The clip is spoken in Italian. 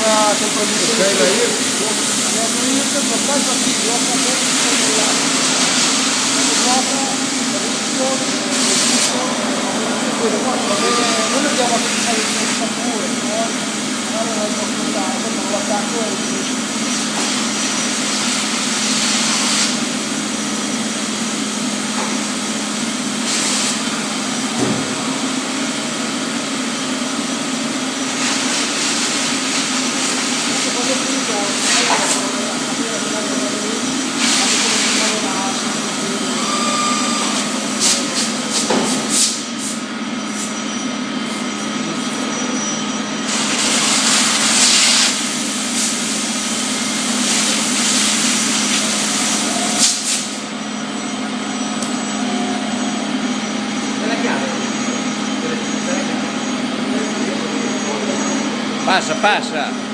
era compromesso. Ok, la io. Il portaggio si blocca noi andiamo a fare il sapore, poi non l'attacco e finisce. Passa, passa.